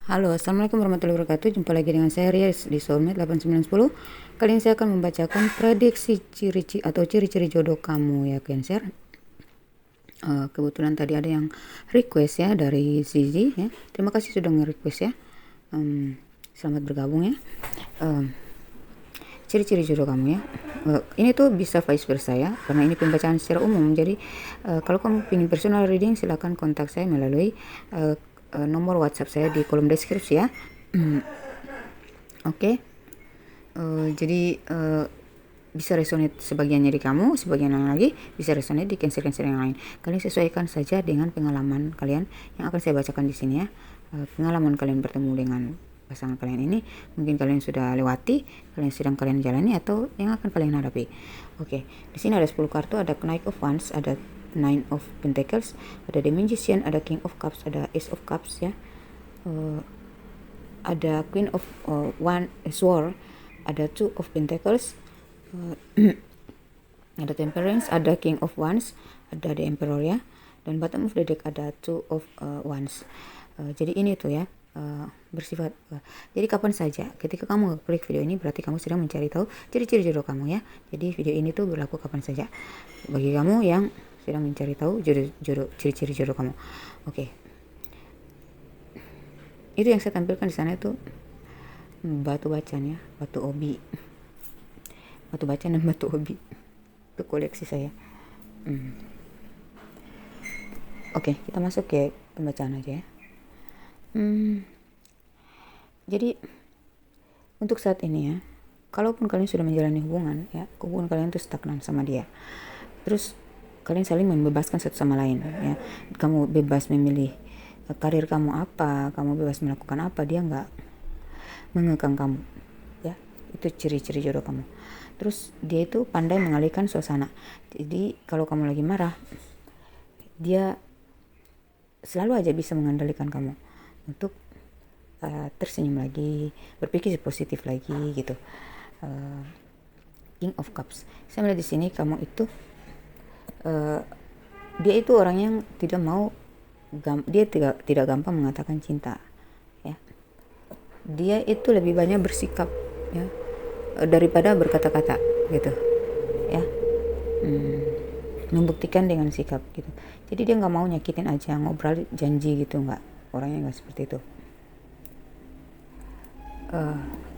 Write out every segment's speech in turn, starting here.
Halo, Assalamualaikum warahmatullahi wabarakatuh. Jumpa lagi dengan saya Ries di Soulmate 8910. Kali ini saya akan membacakan prediksi ciri-ciri jodoh kamu ya Cancer. Kebetulan tadi ada yang request ya dari Zizi ya. Terima kasih sudah nge-request ya. Selamat bergabung ya. Ciri-ciri jodoh kamu ya. Ini tuh bisa vice versa ya, karena ini pembacaan secara umum. Jadi kalau kamu ingin personal reading, silakan kontak saya melalui nomor WhatsApp saya di kolom deskripsi ya. Oke. Jadi bisa resonate sebagiannya di kamu, sebagian yang lagi bisa resonate di cancer-cancer yang lain. Kalian sesuaikan saja dengan pengalaman kalian yang akan saya bacakan di sini ya. Pengalaman kalian bertemu dengan pasangan kalian ini, mungkin kalian sudah lewati, kalian jalani, atau yang akan kalian hadapi. Oke, di sini ada 10 kartu, ada Knight of Wands, ada Nine of Pentacles, ada The Magician, ada King of Cups, ada Ace of Cups ya. Ada Queen of Sword, ada Two of Pentacles, ada Temperance, ada King of Wands, ada The Emperor ya, dan bottom of the deck ada Two of Wands. Jadi ini tuh ya, bersifat jadi kapan saja ketika kamu klik video ini berarti kamu sedang mencari tahu ciri-ciri jodoh kamu ya. Jadi video ini tuh berlaku kapan saja bagi kamu yang sedang mencari tahu ciri-ciri jodoh kamu. Oke. Itu yang saya tampilkan di sana itu batu bacan ya, batu obi. Batu bacan dan batu obi. Itu koleksi saya. Oke, kita masuk ke pembacaan aja ya. Jadi untuk saat ini ya, kalaupun kalian sudah menjalani hubungan ya, hubungan kalian itu stagnan sama dia. Terus kalian saling membebaskan satu sama lain ya. Kamu bebas memilih karir kamu apa, kamu bebas melakukan apa, dia nggak mengekang kamu ya. Itu ciri-ciri jodoh kamu. Terus dia itu pandai mengalihkan suasana. Jadi kalau kamu lagi marah, dia selalu aja bisa mengendalikan kamu untuk tersenyum lagi, berpikir positif lagi gitu. King of Cups. Saya melihat di sini kamu itu dia itu orang yang tidak mau tidak gampang mengatakan cinta ya. Dia itu lebih banyak bersikap ya daripada berkata-kata gitu ya. Membuktikan dengan sikap gitu. Jadi dia nggak mau nyakitin aja, ngobrol janji gitu, nggak, orangnya nggak seperti itu.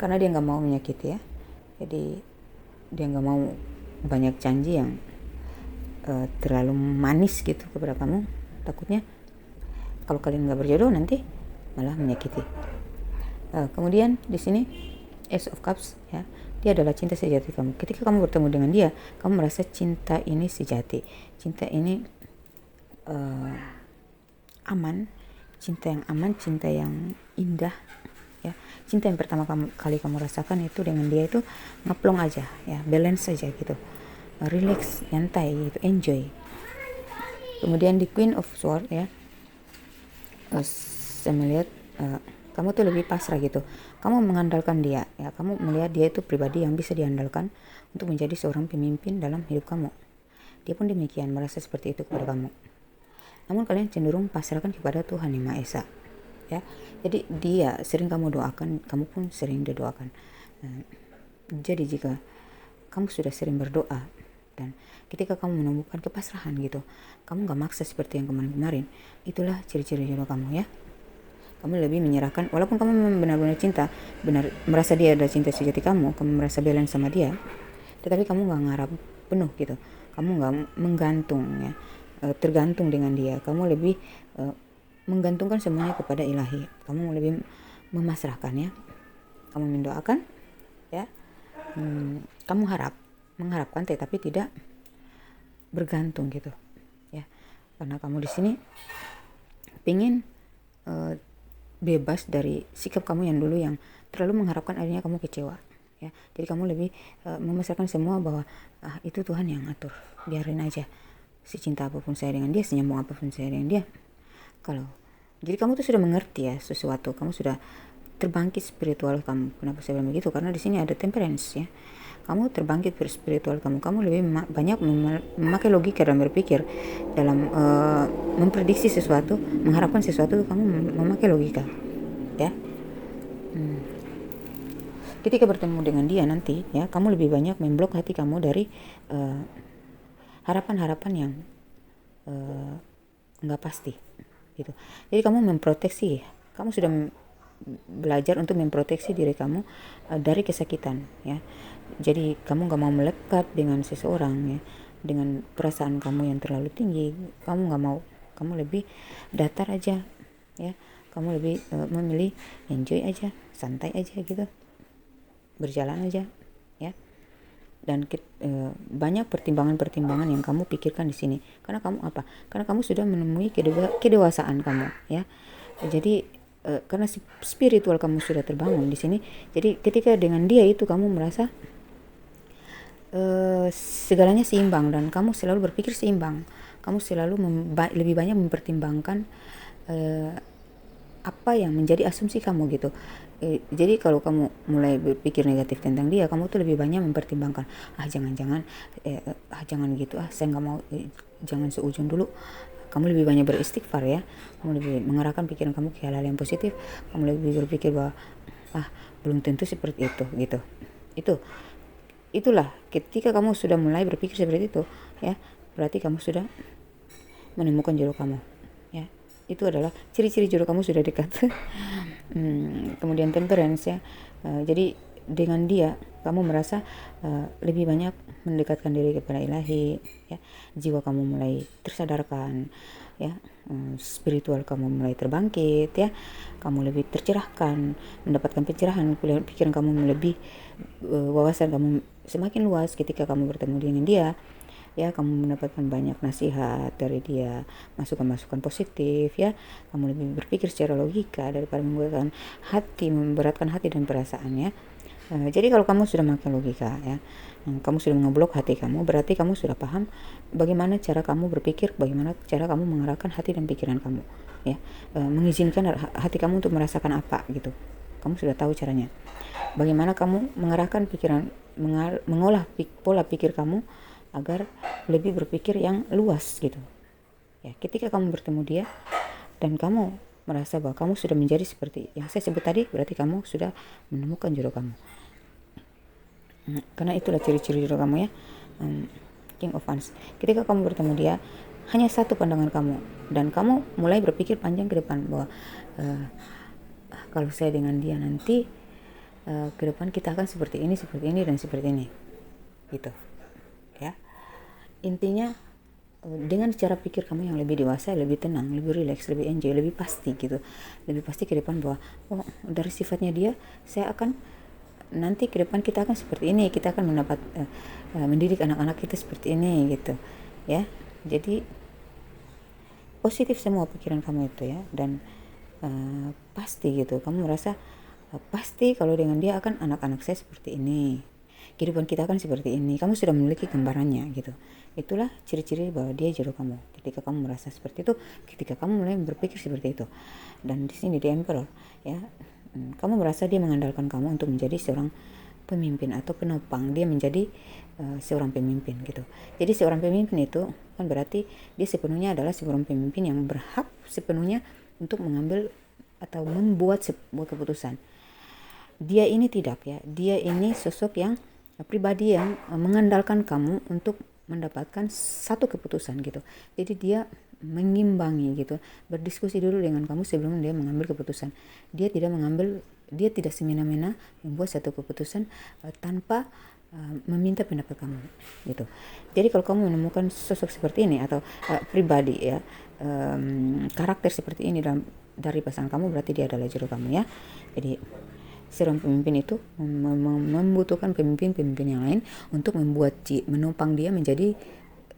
Karena dia nggak mau menyakiti ya, jadi dia nggak mau banyak janji yang terlalu manis gitu kepada kamu. Takutnya kalau kalian nggak berjodoh nanti malah menyakiti. Kemudian di sini Ace of Cups ya, dia adalah cinta sejati kamu. Ketika kamu bertemu dengan dia, kamu merasa cinta ini sejati, cinta ini aman, cinta yang aman, cinta yang indah ya. Cinta yang pertama kali kamu rasakan itu dengan dia itu ngeplong aja ya, balance saja gitu, relax, nyantai gitu, enjoy. Kemudian di Queen of Swords ya, saya melihat kamu tuh lebih pasrah gitu, kamu mengandalkan dia ya, kamu melihat dia itu pribadi yang bisa diandalkan untuk menjadi seorang pemimpin dalam hidup kamu. Dia pun demikian, merasa seperti itu kepada kamu. Namun kalian cenderung pasrahkan kepada Tuhan Yang Maha Esa ya. Jadi dia sering kamu doakan, kamu pun sering didoakan. Jadi jika kamu sudah sering berdoa dan ketika kamu menemukan kepasrahan gitu, kamu gak maksa seperti yang kemarin-kemarin, itulah ciri-ciri jodoh kamu ya. Kamu lebih menyerahkan, walaupun kamu benar-benar cinta, benar merasa dia adalah cinta sejati kamu merasa balance sama dia, tetapi kamu gak ngarap penuh gitu, kamu gak menggantung ya, tergantung dengan dia. Kamu lebih menggantungkan semuanya kepada ilahi, kamu lebih memasrahkan ya, kamu mendoakan ya, kamu mengharapkan tetapi tidak bergantung gitu ya, karena kamu di sini pingin bebas dari sikap kamu yang dulu yang terlalu mengharapkan, akhirnya kamu kecewa ya. Jadi kamu lebih memasrahkan semua bahwa itu Tuhan yang atur, biarin aja, secinta apapun saya dengan dia, senyambung apapun saya dengan dia. Jadi kamu tuh sudah mengerti ya sesuatu, kamu sudah terbangkit spiritual kamu. Kenapa saya bilang begitu? Karena di sini ada Temperance ya. Kamu terbangkit spiritual kamu lebih banyak memakai logika dalam berpikir, dalam memprediksi sesuatu, mengharapkan sesuatu, kamu memakai logika. ya. Ketika bertemu dengan dia nanti ya, kamu lebih banyak memblok hati kamu dari harapan-harapan yang nggak pasti gitu. Jadi kamu memproteksi, kamu sudah belajar untuk memproteksi diri kamu dari kesakitan ya. Jadi kamu nggak mau melekat dengan seseorang ya, dengan perasaan kamu yang terlalu tinggi. Kamu nggak mau, kamu lebih datar aja ya. Kamu lebih memilih enjoy aja, santai aja gitu, berjalan aja ya. Dan banyak pertimbangan-pertimbangan yang kamu pikirkan di sini. Karena kamu apa? Karena kamu sudah menemui kedewasaan kamu ya. Jadi karena spiritual kamu sudah terbangun di sini. Jadi ketika dengan dia itu kamu merasa segalanya seimbang dan kamu selalu berpikir seimbang. Kamu selalu lebih banyak mempertimbangkan apa yang menjadi asumsi kamu gitu. Jadi kalau kamu mulai berpikir negatif tentang dia, kamu tuh lebih banyak mempertimbangkan, jangan gitu, saya nggak mau, jangan seujung dulu. Kamu lebih banyak beristighfar ya, kamu lebih mengarahkan pikiran kamu ke hal-hal yang positif. Kamu lebih berpikir bahwa belum tentu seperti itu gitu. Itulah ketika kamu sudah mulai berpikir seperti itu ya, berarti kamu sudah menemukan jodoh kamu ya. Itu adalah ciri-ciri jodoh kamu sudah dekat. Kemudian temperance ya. Jadi dengan dia kamu merasa lebih banyak mendekatkan diri kepada ilahi ya. Jiwa kamu mulai tersadarkan ya. Spiritual kamu mulai terbangkit ya. Kamu lebih tercerahkan, mendapatkan pencerahan, pikiran kamu lebih wawasan kamu semakin luas ketika kamu bertemu dengan dia ya. Kamu mendapatkan banyak nasihat dari dia, masukan-masukan positif ya. Kamu lebih berpikir secara logika daripada menggunakan hati, memberatkan hati dan perasaan ya. Jadi kalau kamu sudah memakai logika ya, kamu sudah ngeblok hati kamu, berarti kamu sudah paham bagaimana cara kamu berpikir, bagaimana cara kamu mengarahkan hati dan pikiran kamu ya. Mengizinkan hati kamu untuk merasakan apa gitu. Kamu sudah tahu caranya. Bagaimana kamu mengarahkan pikiran, mengolah pola pikir kamu agar lebih berpikir yang luas gitu ya. Ketika kamu bertemu dia dan kamu merasa bahwa kamu sudah menjadi seperti yang saya sebut tadi, berarti kamu sudah menemukan jodoh kamu. Karena itulah ciri-ciri jodoh kamu ya. King of Wands, ketika kamu bertemu dia, hanya satu pandangan kamu dan kamu mulai berpikir panjang ke depan bahwa kalau saya dengan dia nanti ke depan kita akan seperti ini dan seperti ini gitu ya. Intinya dengan cara pikir kamu yang lebih dewasa, lebih tenang, lebih rileks, lebih enjoy, lebih pasti gitu, lebih pasti ke depan bahwa dari sifatnya dia, saya akan nanti ke depan kita akan seperti ini, kita akan mendapat mendidik anak-anak kita seperti ini gitu ya. Jadi positif semua pikiran kamu itu ya, dan pasti gitu, kamu merasa pasti kalau dengan dia akan anak-anak saya seperti ini, kehidupan kita akan seperti ini. Kamu sudah memiliki gambarannya gitu. Itulah ciri-ciri bahwa dia jodoh kamu. Ketika kamu merasa seperti itu, ketika kamu mulai berpikir seperti itu. Dan di sini di Emperor ya, kamu merasa dia mengandalkan kamu untuk menjadi seorang pemimpin atau penopang. Dia menjadi seorang pemimpin gitu. Jadi seorang pemimpin itu kan berarti dia sepenuhnya adalah seorang pemimpin yang berhak sepenuhnya untuk mengambil atau membuat sebuah keputusan. Dia ini tidak ya, dia ini sosok yang pribadi yang mengandalkan kamu untuk mendapatkan satu keputusan gitu. Jadi dia mengimbangi gitu, berdiskusi dulu dengan kamu sebelum dia mengambil keputusan. Dia tidak semena-mena membuat satu keputusan tanpa meminta pendapat kamu gitu. Jadi kalau kamu menemukan sosok seperti ini atau pribadi ya, karakter seperti ini dari pasangan kamu, berarti dia adalah jodoh kamu ya. Jadi seorang pemimpin itu membutuhkan pemimpin-pemimpin yang lain untuk menopang dia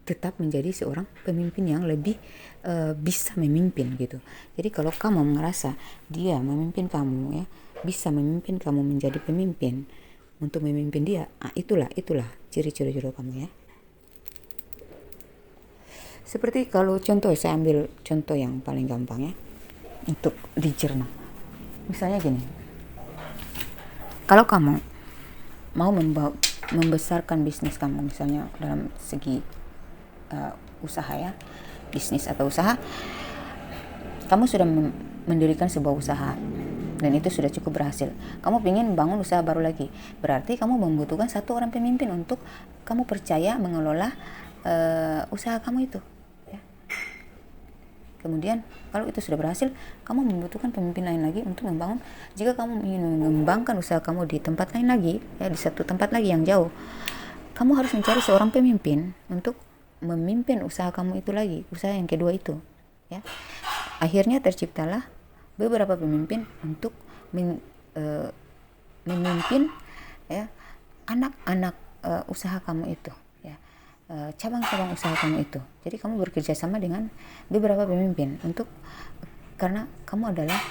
tetap menjadi seorang pemimpin yang lebih bisa memimpin gitu. Jadi kalau kamu merasa dia memimpin kamu ya, bisa memimpin kamu menjadi pemimpin untuk memimpin dia, itulah ciri-ciri jodoh kamu ya. Seperti kalau contoh, saya ambil contoh yang paling gampang ya untuk dicerna. Misalnya gini, kalau kamu mau membesarkan bisnis kamu, misalnya dalam segi usaha ya, bisnis atau usaha, kamu sudah mendirikan sebuah usaha dan itu sudah cukup berhasil. Kamu ingin bangun usaha baru lagi, berarti kamu membutuhkan satu orang pemimpin untuk kamu percaya mengelola usaha kamu itu, ya. Kemudian kalau itu sudah berhasil, kamu membutuhkan pemimpin lain lagi untuk membangun. Jika kamu ingin mengembangkan usaha kamu di tempat lain lagi, ya, di satu tempat lagi yang jauh, kamu harus mencari seorang pemimpin untuk memimpin usaha kamu itu lagi, usaha yang kedua itu, ya. Akhirnya terciptalah beberapa pemimpin untuk memimpin, ya, anak-anak usaha kamu itu, ya, cabang-cabang usaha kamu itu. Jadi kamu bekerja sama dengan beberapa pemimpin karena kamu adalah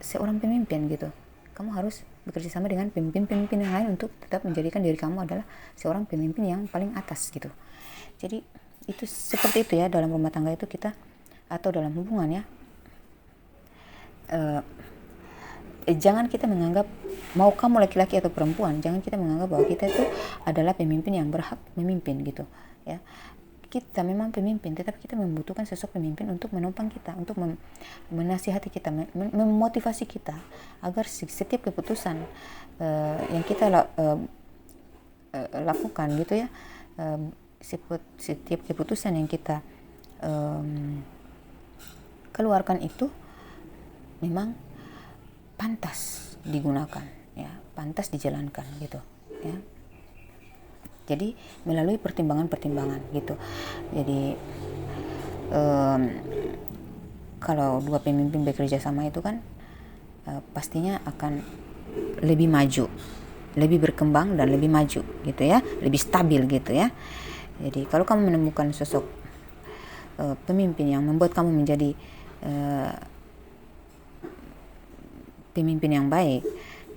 seorang pemimpin gitu. Kamu harus bekerja sama dengan pemimpin-pemimpin yang lain untuk tetap menjadikan diri kamu adalah seorang pemimpin yang paling atas gitu. Jadi itu seperti itu ya, dalam rumah tangga itu kita, atau dalam hubungan ya, jangan kita menganggap, mau kamu laki-laki atau perempuan, jangan kita menganggap bahwa kita itu adalah pemimpin yang berhak memimpin gitu ya. Kita memang pemimpin, tetapi kita membutuhkan sosok pemimpin untuk menopang kita, untuk menasihati kita, memotivasi kita agar setiap keputusan yang kita lakukan gitu ya, setiap keputusan yang kita keluarkan itu memang pantas digunakan, ya, pantas dijalankan gitu ya. Jadi melalui pertimbangan-pertimbangan gitu. Jadi kalau dua pemimpin bekerja sama itu kan pastinya akan lebih maju, lebih berkembang dan lebih maju gitu ya, lebih stabil gitu ya. Jadi kalau kamu menemukan sosok pemimpin yang membuat kamu menjadi pemimpin yang baik,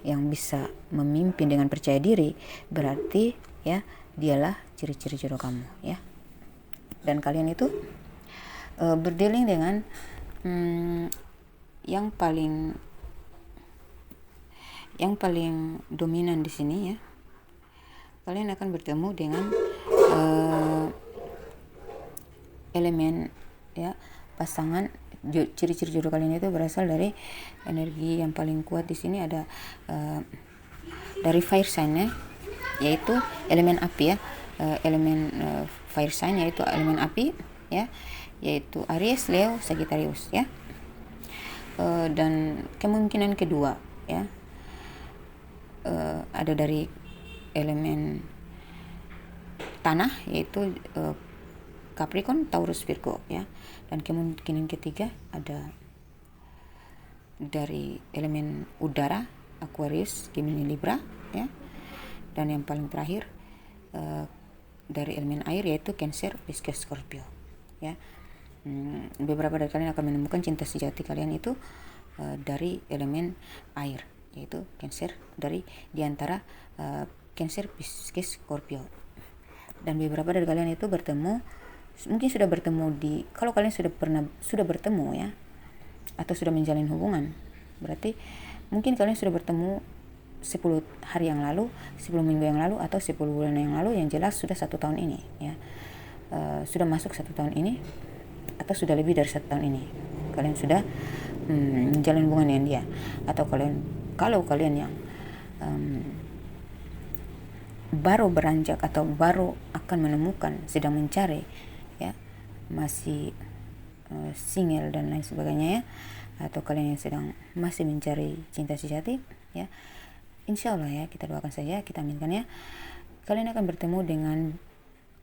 yang bisa memimpin dengan percaya diri, berarti ya dialah ciri-ciri jodoh kamu ya. Dan kalian itu berdealing dengan yang paling dominan di sini ya. Kalian akan bertemu dengan elemen ya, pasangan. Ciri-ciri jodoh kalian itu berasal dari energi yang paling kuat di sini ada dari fire sign ya, yaitu elemen api ya, elemen fire sign yaitu elemen api ya, yaitu Aries, Leo, Sagittarius ya. Dan kemungkinan kedua ya, ada dari elemen tanah yaitu Capricorn, Taurus, Virgo ya. Dan kemungkinan ketiga ada dari elemen udara, Aquarius, Gemini, Libra ya. Dan yang paling terakhir dari elemen air yaitu Cancer, Pisces, Scorpio ya. Beberapa dari kalian akan menemukan cinta sejati kalian itu dari elemen air, yaitu Cancer, dari diantara Cancer, Pisces, Scorpio. Dan beberapa dari kalian itu mungkin sudah bertemu kalau kalian sudah bertemu ya, atau sudah menjalin hubungan, berarti mungkin kalian sudah bertemu 10 hari yang lalu, 10 minggu yang lalu, atau 10 bulan yang lalu, yang jelas sudah 1 tahun ini ya. Sudah masuk 1 tahun ini, atau sudah lebih dari 1 tahun ini kalian sudah menjalin hubungan dengan dia. Atau kalau kalian yang baru beranjak atau baru akan menemukan, sedang mencari ya, masih single dan lain sebagainya ya, atau kalian yang sedang masih mencari cinta sejati ya, insya Allah ya, kita doakan saja, kita aminkan ya, kalian akan bertemu dengan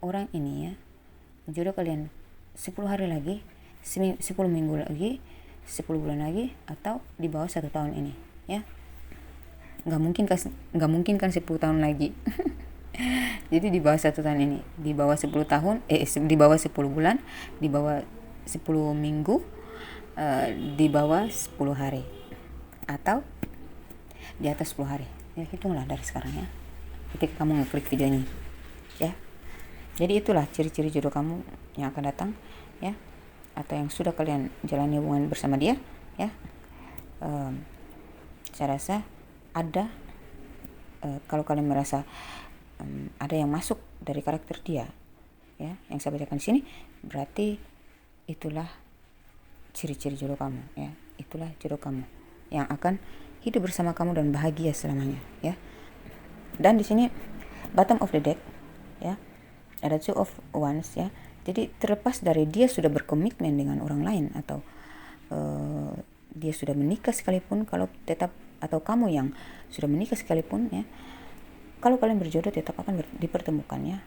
orang ini ya, jodoh kalian 10 hari lagi, 10 minggu lagi, 10 bulan lagi, atau di bawah 1 tahun ini ya. Nggak mungkin kan 10 tahun lagi. Jadi di bawah 1 tahun ini, di bawah 10 tahun, di bawah 10 bulan, di bawah 10 minggu, di bawah 10 hari, atau di atas 10 hari. Ya, hitunglah dari sekarang ya, ketika kamu ngeklik video ini ya. Jadi itulah ciri-ciri jodoh kamu yang akan datang ya, atau yang sudah kalian jalani hubungan bersama dia ya. Saya rasa ada, kalau kalian merasa ada yang masuk dari karakter dia ya, yang saya bacakan di sini, berarti itulah ciri-ciri jodoh kamu ya, itulah jodoh kamu yang akan hidup bersama kamu dan bahagia selamanya, ya. Dan di sini bottom of the deck, ya, ada two of wands, ya. Jadi terlepas dari dia sudah berkomitmen dengan orang lain atau dia sudah menikah sekalipun, kalau tetap, atau kamu yang sudah menikah sekalipun, ya, kalau kalian berjodoh tetap akan dipertemukan, ya.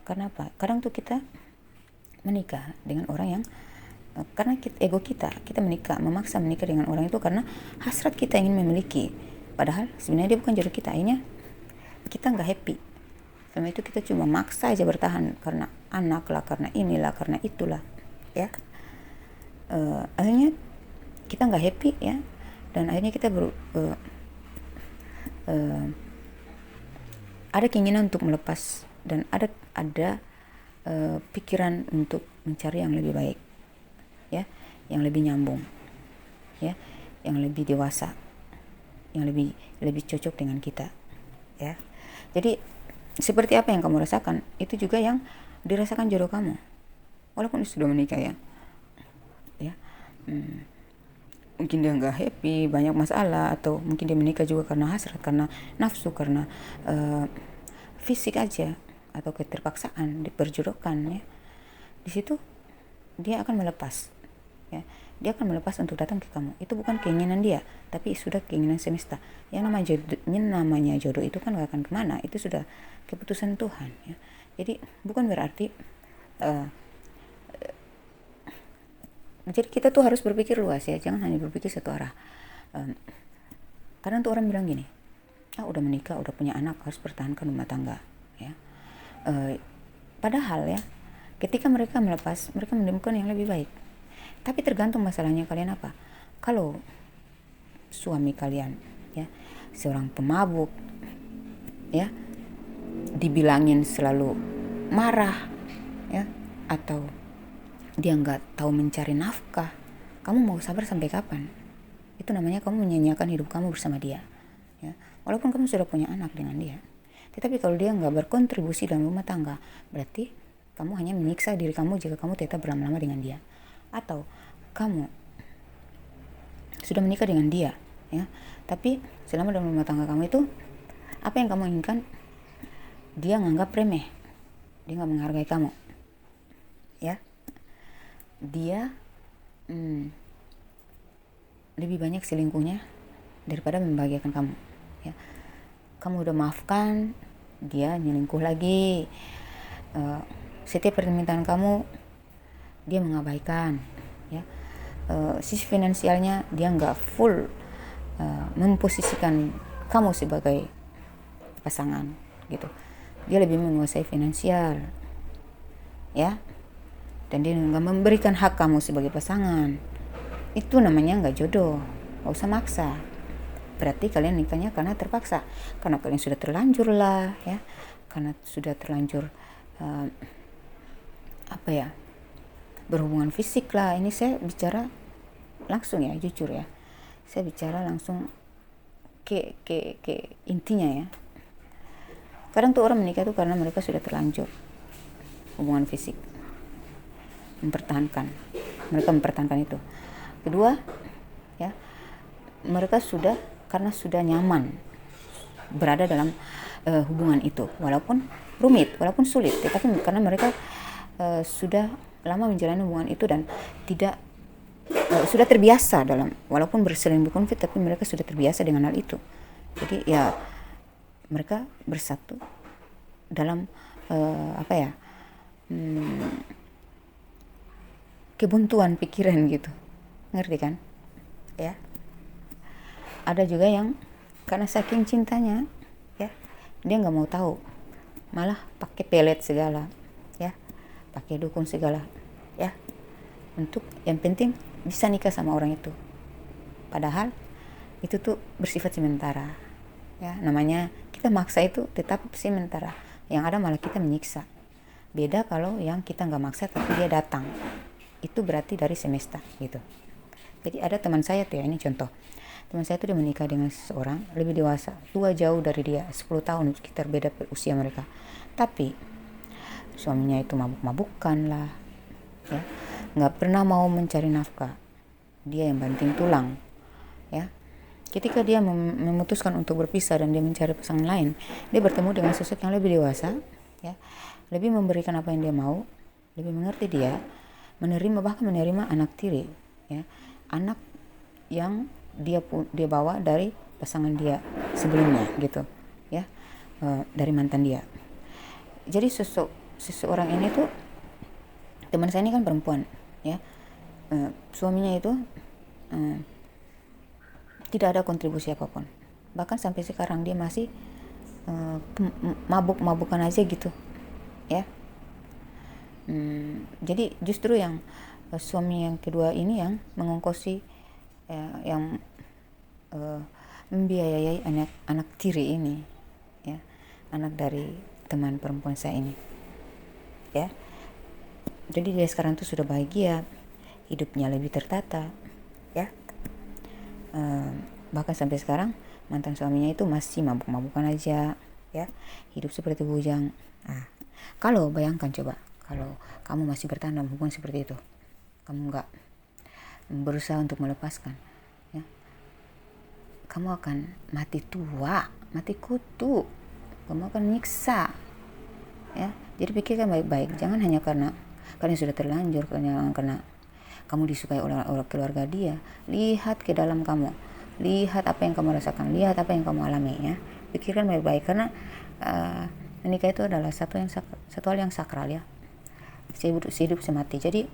Karena apa? Kadang tuh kita menikah dengan orang yang karena ego kita memaksa menikah dengan orang itu karena hasrat kita ingin memiliki, padahal sebenarnya dia bukan jodoh kita. Akhirnya kita nggak happy sama itu, kita cuma maksa aja bertahan karena anak lah, karena inilah, karena itulah, ya. Akhirnya kita nggak happy, ya, dan akhirnya kita ada keinginan untuk melepas dan ada pikiran untuk mencari yang lebih baik, ya, yang lebih nyambung, ya, yang lebih dewasa, yang lebih cocok dengan kita, ya. Jadi seperti apa yang kamu rasakan itu juga yang dirasakan jodoh kamu, walaupun sudah menikah, ya. Mungkin dia nggak happy, banyak masalah, atau mungkin dia menikah juga karena hasrat, karena nafsu, karena fisik aja, atau keterpaksaan diperjodohkan, ya. Di situ dia akan melepas, ya. Dia akan melepas untuk datang ke kamu. Itu bukan keinginan dia, tapi sudah keinginan semesta. Yang namanya jodoh itu kan gak akan kemana, itu sudah keputusan Tuhan, ya. Jadi bukan berarti jadi kita tuh harus berpikir luas, ya, jangan hanya berpikir satu arah. Kadang tuh orang bilang gini, udah menikah, udah punya anak, harus pertahankan rumah tangga, ya. Padahal, ya, ketika mereka melepas, mereka menemukan yang lebih baik. Tapi tergantung masalahnya kalian apa. Kalau suami kalian, ya, seorang pemabuk, ya, dibilangin selalu marah, ya, atau dia nggak tahu mencari nafkah, kamu mau sabar sampai kapan? Itu namanya kamu menyanyiakan hidup kamu bersama dia, ya. Walaupun kamu sudah punya anak dengan dia, tetapi kalau dia nggak berkontribusi dalam rumah tangga, berarti kamu hanya menyiksa diri kamu jika kamu tetap berlama-lama dengan dia. Atau kamu sudah menikah dengan dia, ya, tapi selama dalam rumah tangga kamu itu apa yang kamu inginkan, dia nganggap remeh, dia nggak menghargai kamu, ya. Dia lebih banyak selingkuhnya daripada membahagiakan kamu, ya. Kamu udah maafkan, dia nyelingkuh lagi. Setiap permintaan kamu dia mengabaikan, ya. Sisi finansialnya dia nggak full memposisikan kamu sebagai pasangan, gitu. Dia lebih menguasai finansial, ya, dan dia nggak memberikan hak kamu sebagai pasangan. Itu namanya nggak jodoh. Nggak usah maksa. Berarti kalian nikahnya karena terpaksa, karena kalian sudah terlanjur lah, ya, karena sudah terlanjur berhubungan fisik lah. Ini saya bicara langsung, ya, jujur, ya, saya bicara langsung ke intinya, ya. Kadang tuh orang menikah tuh karena mereka sudah terlanjur hubungan fisik, mereka mempertahankan itu. Kedua, ya, mereka karena sudah nyaman berada dalam hubungan itu, walaupun rumit, walaupun sulit, tetapi karena mereka sudah lama menjalani hubungan itu dan sudah terbiasa dalam, walaupun berseling konflik, tapi mereka sudah terbiasa dengan hal itu. Jadi, ya, mereka bersatu dalam kebuntuan pikiran, gitu. Ngerti kan? Ya. Ada juga yang karena saking cintanya, ya, dia nggak mau tahu, malah pakai pelet segala, ya, pakai dukun segala, ya, untuk yang penting bisa nikah sama orang itu. Padahal itu tuh bersifat sementara, ya. Namanya kita maksa itu tetap sementara, yang ada malah kita menyiksa. Beda kalau yang kita nggak maksa tapi dia datang, itu berarti dari semesta, gitu. Jadi ada teman saya tuh, ya, ini contoh. Teman saya tuh dia menikah dengan seseorang lebih dewasa, tua jauh dari dia, 10 tahun sekitar beda usia mereka. Tapi suaminya itu mabuk-mabukan lah, ya, nggak pernah mau mencari nafkah. Dia yang banting tulang, ya. ketika dia memutuskan untuk berpisah dan dia mencari pasangan lain, dia bertemu dengan sosok yang lebih dewasa, ya, lebih memberikan apa yang dia mau, lebih mengerti dia, bahkan menerima anak tiri, ya, anak yang dia bawa dari pasangan dia sebelumnya gitu, ya, dari mantan dia. Jadi seseorang ini tuh, teman saya ini kan perempuan, ya, suaminya itu tidak ada kontribusi apapun, bahkan sampai sekarang dia masih mabuk-mabukan aja gitu, ya. Jadi justru yang suami yang kedua ini yang mengongkosi, yang membiayai anak tiri ini, ya, anak dari teman perempuan saya ini, ya. Jadi dia sekarang tuh sudah bahagia, hidupnya lebih tertata, ya. Bahkan sampai sekarang mantan suaminya itu masih mabuk-mabukan aja, ya, hidup seperti bujang. Kalau bayangkan coba, kalau kamu masih bertahan dalam hubungan seperti itu, kamu nggak berusaha untuk melepaskan, ya, kamu akan mati tua, mati kutu, kamu akan nyiksa, ya. Jadi pikirkan baik-baik, jangan hanya karena sudah terlanjur, karena kamu disukai oleh keluarga dia. Lihat ke dalam kamu, lihat apa yang kamu rasakan, lihat apa yang kamu alami, ya. Pikirkan baik-baik, karena menikah itu adalah satu hal yang sakral, ya, sehidup semati. Jadi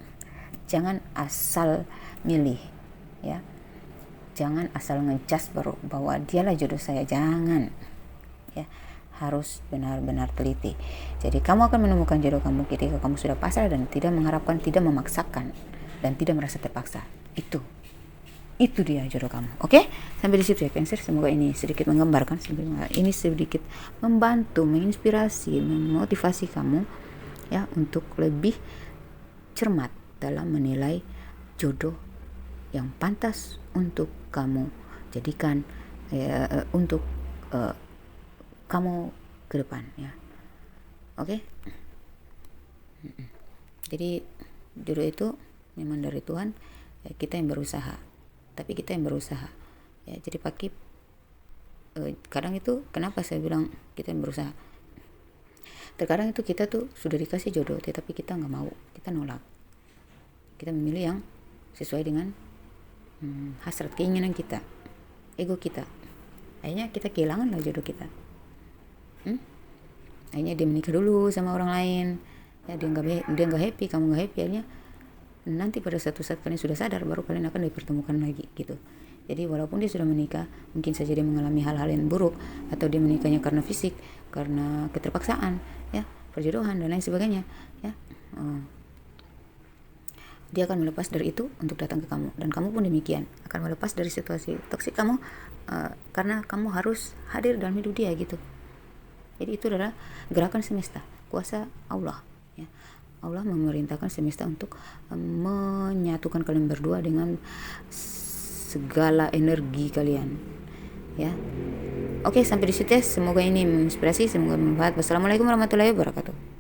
jangan asal milih, ya, jangan asal ngejudge bahwa dialah jodoh saya, jangan, ya, harus benar-benar teliti. Jadi kamu akan menemukan jodoh kamu ketika kamu sudah pasrah dan tidak mengharapkan, tidak memaksakan, dan tidak merasa terpaksa. Itu dia jodoh kamu. Oke? Sampai di situ ya Cancer. Semoga ini sedikit menggambarkan, ini sedikit membantu, menginspirasi, memotivasi kamu, ya, untuk lebih cermat dalam menilai jodoh yang pantas untuk kamu jadikan, untuk kamu ke depan, ya. Oke? Jadi jodoh itu memang dari Tuhan, ya, kita yang berusaha, ya. Jadi kadang itu kenapa saya bilang kita yang berusaha, terkadang itu kita tuh sudah dikasih jodoh tetapi kita nggak mau, kita nolak, kita memilih yang sesuai dengan hasrat, keinginan kita, ego kita. Akhirnya kita kehilangan lah jodoh kita. Akhirnya dia menikah dulu sama orang lain, ya, dia nggak happy, kamu nggak happy. Akhirnya nanti pada suatu saat kalian sudah sadar, baru kalian akan dipertemukan lagi gitu. Jadi walaupun dia sudah menikah, mungkin saja dia mengalami hal-hal yang buruk, atau dia menikahnya karena fisik, karena keterpaksaan, ya, perjodohan dan lain sebagainya, ya. Dia akan melepas dari itu untuk datang ke kamu, dan kamu pun demikian akan melepas dari situasi toksik kamu, karena kamu harus hadir dalam hidup dia gitu. Jadi itu adalah gerakan semesta, kuasa Allah, ya. Allah memerintahkan semesta untuk menyatukan kalian berdua dengan segala energi kalian, ya. Oke, sampai di situ ya. Semoga ini menginspirasi, semoga bermanfaat. Wassalamualaikum warahmatullahi wabarakatuh.